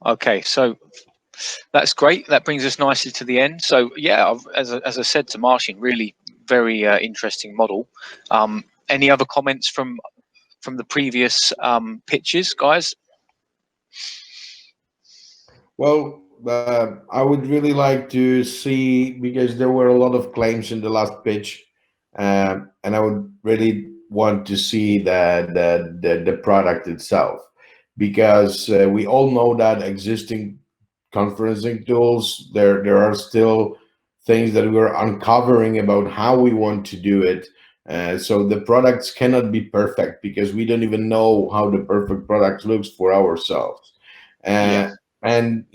Okay, so that's great. That brings us nicely to the end. So yeah, as I said to Marcin, really very interesting model. Any other comments from the previous pitches, guys? Well, I would really like to see, because there were a lot of claims in the last pitch, and I would really want to see the product itself, because we all know that existing conferencing tools, there are still things that we're uncovering about how we want to do it. So the products cannot be perfect, because we don't even know how the perfect product looks for ourselves. Yeah. And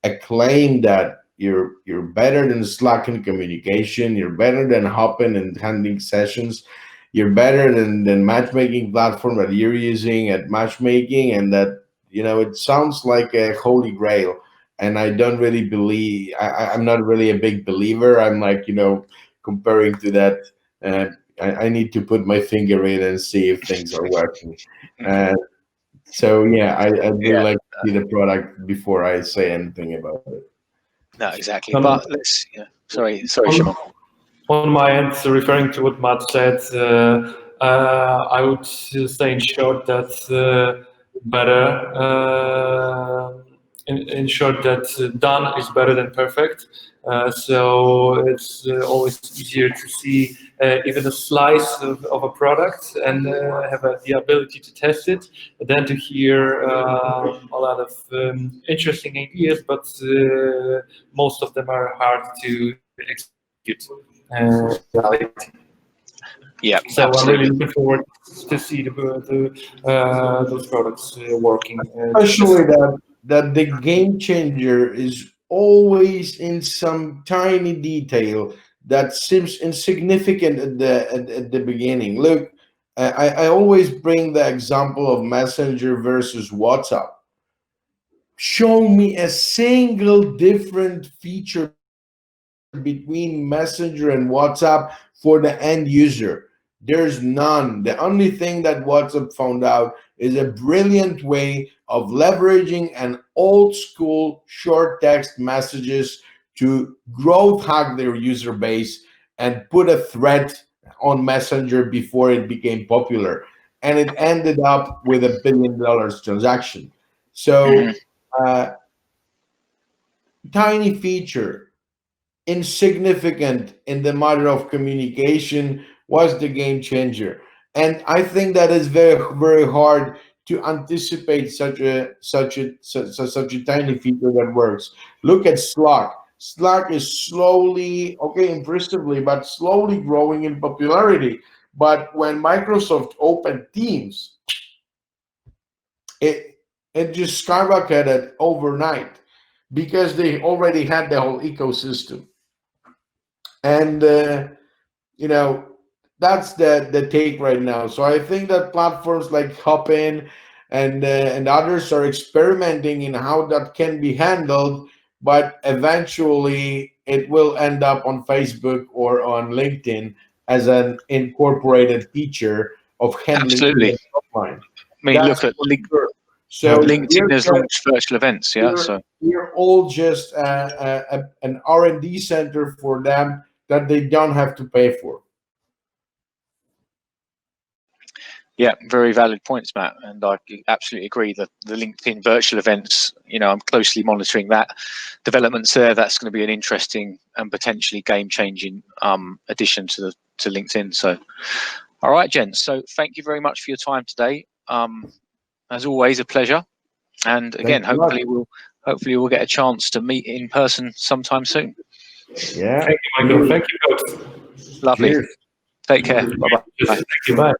a claim that you're better than Slack in communication, you're better than Hopin and handling sessions, you're better than matchmaking platform that you're using at matchmaking, and that it sounds like a holy grail. And I don't really believe, I'm not really a big believer. I'm like, comparing to that, I need to put my finger in and see if things are working. So yeah, I'd really like to see the product before I say anything about it. No, exactly. But let's. Sorry, Szymon. On my end, referring to what Matt said, I would say in short that in short that done is better than perfect. So it's always easier to see even a slice of a product and have the ability to test it, than to hear a lot of interesting ideas, but most of them are hard to execute. Yeah, so absolutely. I'm really looking forward to see those products working. Especially that the game changer is always in some tiny detail that seems insignificant at the beginning. Look, I always bring the example of Messenger versus WhatsApp. Show me a single different feature between Messenger and WhatsApp for the end user. There's none. The only thing that WhatsApp found out is a brilliant way of leveraging an old school short text messages to growth hack their user base and put a thread on Messenger before it became popular. And it ended up with $1 billion transaction. So tiny feature, insignificant in the matter of communication, was the game changer. And I think that is very, very hard to anticipate such a tiny feature that works. Look at Slack. Slack is slowly, impressively, but slowly growing in popularity. But when Microsoft opened Teams, it just skyrocketed overnight, because they already had the whole ecosystem. And that's the take right now. So I think that platforms like Hopin and others are experimenting in how that can be handled, but eventually it will end up on Facebook or on LinkedIn as an incorporated feature of handling. Absolutely. Offline. I mean, look at so LinkedIn has launched virtual events. Yeah, so we're all just an R&D center for them that they don't have to pay for. yeah, very valid points, Matt, and I absolutely agree that the LinkedIn virtual events, I'm closely monitoring that developments there. That's going to be an interesting and potentially game-changing addition to LinkedIn. So, all right, gents. So, thank you very much for your time today. As always, a pleasure. And again, hopefully we'll get a chance to meet in person sometime soon. Yeah. Thank you, Michael. Thank you, folks. Lovely. Cheers. Take care. Bye-bye. Thank you. Bye.